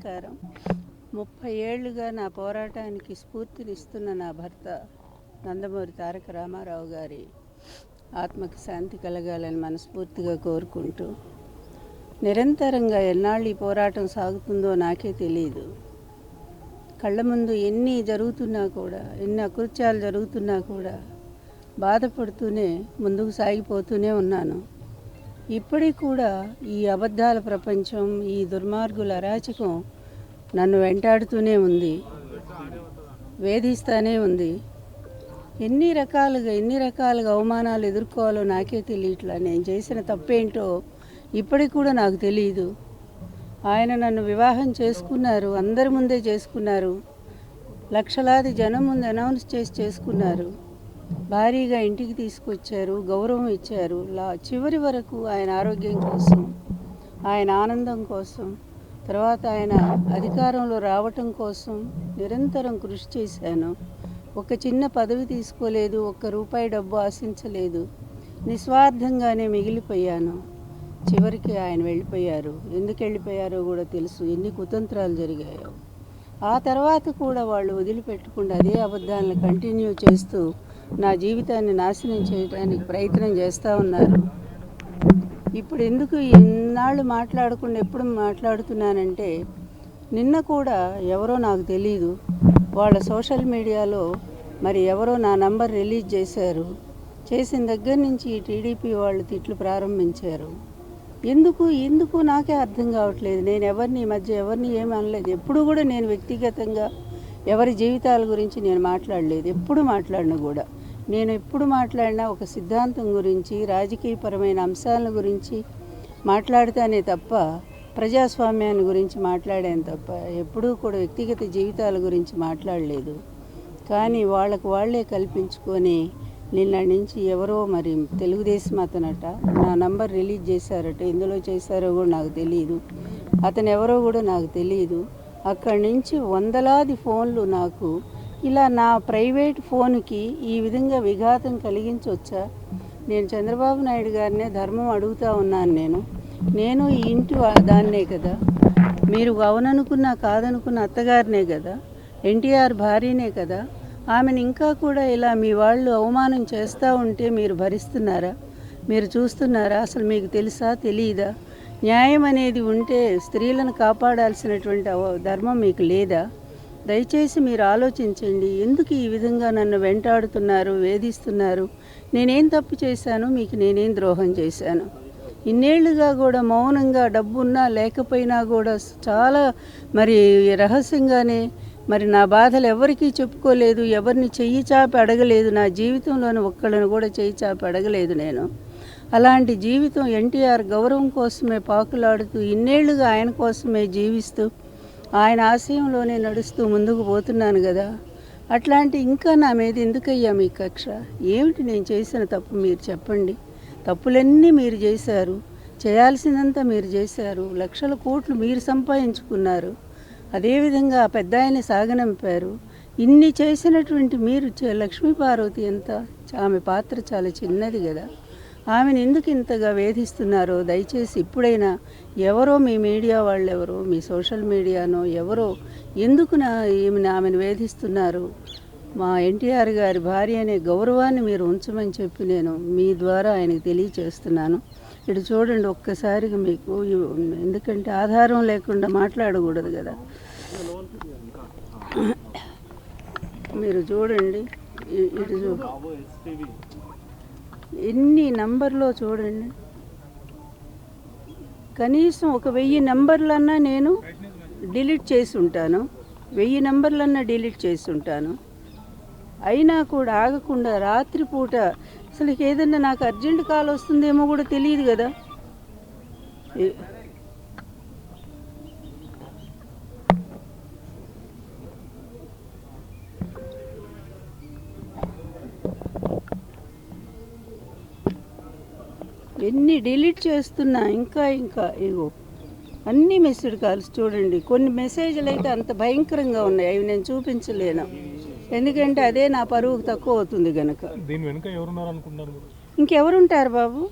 నమస్కారం. 30 ఏళ్లుగా నా పోరాటానికి స్ఫూర్తినిస్తున్న నా భర్త నందమూరి తారక రామారావు గారి ఆత్మకి శాంతి కలగాలని మనస్ఫూర్తిగా కోరుకుంటూ, నిరంతరంగా ఎన్నాళ్ళు ఈ పోరాటం సాగుతుందో నాకే తెలియదు. కళ్ళ ముందు ఎన్ని జరుగుతున్నా కూడా, ఎన్ని అకృత్యాలు జరుగుతున్నా కూడా బాధపడుతూనే ముందుకు సాగిపోతూనే ఉన్నాను. ఇప్పటికి కూడా ఈ అబద్ధాల ప్రపంచం, ఈ దుర్మార్గుల అరాచకం నన్ను వెంటాడుతూనే ఉంది, వేధిస్తూనే ఉంది. ఎన్ని రకాలుగా అవమానాలు ఎదుర్కోవాలో నాకే తెలియట్లా. నేను చేసిన తప్పేంటో ఇప్పటికి కూడా నాకు తెలియదు. ఆయన నన్ను వివాహం చేసుకున్నారు, అందరి ముందే చేసుకున్నారు, లక్షలాది జనం ముందు అనౌన్స్ చేసి చేసుకున్నారు, భారీగా ఇంటికి తీసుకొచ్చారు, గౌరవం ఇచ్చారు. చివరి వరకు ఆయన ఆరోగ్యం కోసం, ఆయన ఆనందం కోసం, తర్వాత ఆయన అధికారంలో రావటం కోసం నిరంతరం కృషి చేశాను. ఒక చిన్న పదవి తీసుకోలేదు, ₹1 డబ్బు ఆశించలేదు, నిస్వార్థంగానే మిగిలిపోయాను. చివరికి ఆయన వెళ్ళిపోయారు. ఎందుకు వెళ్ళిపోయారో కూడా తెలుసు, ఎన్ని కుతంత్రాలు జరిగాయో. ఆ తర్వాత కూడా వాళ్ళు వదిలిపెట్టకుండా అదే అబద్ధాలను కంటిన్యూ చేస్తూ నా జీవితాన్ని నాశనం చేయడానికి ప్రయత్నం చేస్తూ ఉన్నారు. ఇప్పుడు ఎందుకు ఇన్నాళ్ళు మాట్లాడకుండా ఎప్పుడు మాట్లాడుతున్నానంటే, నిన్న కూడా ఎవరో నాకు తెలీదు, వాళ్ళ సోషల్ మీడియాలో మరి ఎవరో నా నంబర్ రిలీజ్ చేశారు. చేసిన దగ్గర నుంచి టీడీపీ వాళ్ళు తిట్లు ప్రారంభించారు. ఎందుకు నాకే అర్థం కావట్లేదు. నేను ఈ మధ్య ఎవరిని ఏమి అనలేదు. ఎప్పుడు కూడా నేను వ్యక్తిగతంగా ఎవరి జీవితాల గురించి నేను మాట్లాడలేదు, ఎప్పుడు మాట్లాడను కూడా. నేను ఎప్పుడు మాట్లాడినా ఒక సిద్ధాంతం గురించి, రాజకీయపరమైన అంశాల గురించి మాట్లాడతానే తప్ప, ప్రజాస్వామ్యాన్ని గురించి మాట్లాడాను తప్ప ఎప్పుడూ కూడా వ్యక్తిగత జీవితాల గురించి మాట్లాడలేదు. కానీ వాళ్ళే కల్పించుకొని నిన్న నుంచి ఎవరో మరి తెలుగుదేశం అతనట నా నంబర్ రిలీజ్ చేశారట. ఎందులో చేశారో కూడా నాకు తెలియదు, అతను ఎవరో కూడా నాకు తెలియదు. అక్కడి నుంచి వందలాది ఫోన్లు నాకు ఇలా నా ప్రైవేట్ ఫోన్కి ఈ విధంగా విఘాతం కలిగించవచ్చా? నేను చంద్రబాబు నాయుడు గారినే ధర్మం అడుగుతూ ఉన్నాను. నేను ఈ ఇంటి దాన్నే కదా, మీరు అవుననుకున్నా కాదనుకున్న అత్తగారినే కదా, ఎన్టీఆర్ భార్యనే కదా. ఆమెను ఇంకా కూడా ఇలా మీ వాళ్ళు అవమానం చేస్తూ ఉంటే మీరు భరిస్తున్నారా? మీరు చూస్తున్నారా? అసలు మీకు తెలుసా, తెలియదా? న్యాయం అనేది ఉంటే స్త్రీలను కాపాడాల్సినటువంటి ధర్మం మీకు లేదా? దయచేసి మీరు ఆలోచించండి. ఎందుకు ఈ విధంగా నన్ను వెంటాడుతున్నారు, వేధిస్తున్నారు? నేనేం తప్పు చేశాను? మీకు నేనేం ద్రోహం చేశాను? ఇన్నేళ్లుగా కూడా మౌనంగా, డబ్బున్నా లేకపోయినా కూడా చాలా మరి రహస్యంగానే మరి నా బాధలు ఎవరికీ చెప్పుకోలేదు, ఎవరిని చెయ్యి చాపి అడగలేదు. నా జీవితంలోని ఒక్కళ్ళని కూడా చెయ్యి చాపి అడగలేదు నేను. అలాంటి జీవితం ఎన్టీఆర్ గౌరవం కోసమే పాకులాడుతూ, ఇన్నేళ్లుగా ఆయన కోసమే జీవిస్తూ, ఆయన ఆశయంలోనే నడుస్తూ ముందుకు పోతున్నాను కదా. అట్లాంటి ఇంకా నా మీద ఎందుకయ్యా మీ కక్ష? ఏమిటి నేను చేసిన తప్పు మీరు చెప్పండి. తప్పులన్నీ మీరు చేశారు, చేయాల్సిందంతా మీరు చేశారు, లక్షల కోట్లు మీరు సంపాదించుకున్నారు, అదేవిధంగా పెద్ద ఆయన సాగనంపారు. ఇన్ని చేసినటువంటి మీరు లక్ష్మీపార్వతి ఎంత? ఆమె పాత్ర చాలా చిన్నది కదా. ఆమెను ఎందుకు ఇంతగా వేధిస్తున్నారో దయచేసి ఇప్పుడైనా ఎవరో మీ మీడియా వాళ్ళెవరో, మీ సోషల్ మీడియానో ఎవరో ఎందుకు ఆమెను వేధిస్తున్నారు? మా ఎన్టీఆర్ గారి భార్య అనే గౌరవాన్ని మీరు ఉంచమని చెప్పి నేను మీ ద్వారా ఆయనకు తెలియచేస్తున్నాను. ఇటు చూడండి ఒక్కసారిగా మీకు, ఎందుకంటే ఆధారం లేకుండా మాట్లాడకూడదు కదా. మీరు చూడండి, ఇటు ఎన్ని నంబర్లో చూడండి. కనీసం 1000 నంబర్లన్నా నేను డిలీట్ చేసి ఉంటాను, 1000 నంబర్లన్నా డిలీట్ చేసి ఉంటాను. అయినా కూడా ఆగకుండా రాత్రిపూట అసలు ఏదన్నా నాకు అర్జెంట్ కాల్ వస్తుందేమో కూడా తెలియదు కదా. ఎన్ని డిలీట్ చేస్తున్నా ఇంకా ఇగో అన్ని మెసేజ్ కాల్స్ చూడండి. కొన్ని మెసేజ్లు అయితే అంత భయంకరంగా ఉన్నాయి, అవి నేను చూపించలేను. ఎందుకంటే అదే నా పరువుకు తక్కువ అవుతుంది గనక. దీని వెనుక ఎవరున్నారు అనుకుంటున్నారు? ఇంకెవరుంటారు బాబు?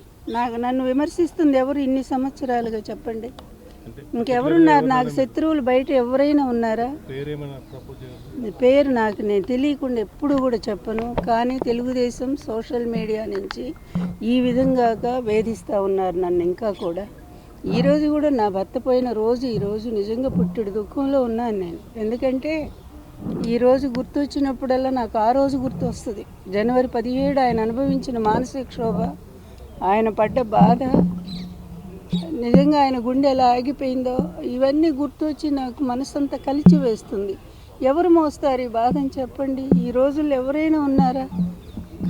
నన్ను విమర్శిస్తుంది ఎవరు ఇన్ని సంవత్సరాలుగా చెప్పండి. అంటే ఇంకెవరున్నారు నాకు శత్రువులు బయట ఎవరైనా ఉన్నారా? పేరేమైనా ప్రపోజ్ చేయాలి? పేరు నాకు నేను తెలియకుండా ఎప్పుడు కూడా చెప్పను. కానీ తెలుగుదేశం సోషల్ మీడియా నుంచి ఈ విధంగా వేధిస్తూ ఉన్నారు నన్ను ఇంకా కూడా. ఈరోజు కూడా నా భర్త పోయిన రోజు ఈరోజు నిజంగా పుట్టెడు దుఃఖంలో ఉన్నాను నేను. ఎందుకంటే ఈరోజు గుర్తొచ్చినప్పుడల్లా నాకు ఆ రోజు గుర్తు వస్తుంది. జనవరి 17 ఆయన అనుభవించిన మానసిక క్షోభ, ఆయన పడ్డ బాధ, నిజంగా ఆయన గుండె ఎలా ఆగిపోయిందో ఇవన్నీ గుర్తొచ్చి నాకు మనసంతా కలిచి వేస్తుంది. ఎవరు మోస్తారు ఈ బాధని చెప్పండి? ఈ రోజుల్లో ఎవరైనా ఉన్నారా?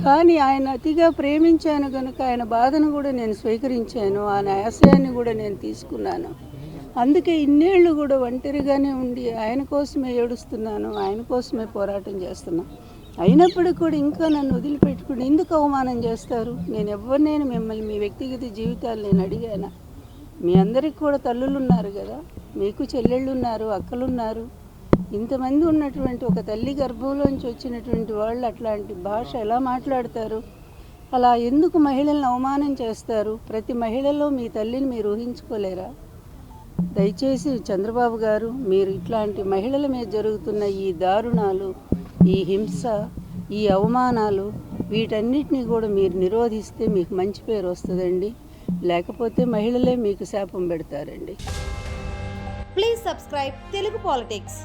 కానీ ఆయన అతిగా ప్రేమించాను కనుక ఆయన బాధను కూడా నేను స్వీకరించాను, ఆయన ఆశయాన్ని కూడా నేను తీసుకున్నాను. అందుకే ఇన్నేళ్ళు కూడా ఒంటరిగానే ఉండి ఆయన కోసమే ఏడుస్తున్నాను, ఆయన కోసమే పోరాటం చేస్తున్నాను. అయినప్పటికీ కూడా ఇంకా నన్ను వదిలిపెట్టుకుని ఎందుకు అవమానం చేస్తారు? నేను ఎవరినైనా మిమ్మల్ని మీ వ్యక్తిగత జీవితాలు నేను అడిగాను. మీ అందరికి కూడా తల్లులు ఉన్నారు కదా, మీకు చెల్లెళ్ళు ఉన్నారు, అక్కలున్నారు. ఇంతమంది ఉన్నటువంటి ఒక తల్లి గర్భంలోంచి వచ్చినటువంటి వాళ్ళు అట్లాంటి భాష ఎలా మాట్లాడతారు? అలా ఎందుకు మహిళలను అవమానం చేస్తారు? ప్రతి మహిళలో మీ తల్లిని మీరు ఊహించుకోలేరా? దయచేసి చంద్రబాబు గారు, మీరు ఇట్లాంటి మహిళల మీద జరుగుతున్న ఈ దారుణాలు, ఈ హింస, ఈ అవమానాలు వీటన్నిటిని కూడా మీరు నిరోధిస్తే మీకు మంచి పేరు వస్తుందండి. లేకపోతే మహిళలే మీకు శాపం పెడతారండి. Please subscribe Telugu politics.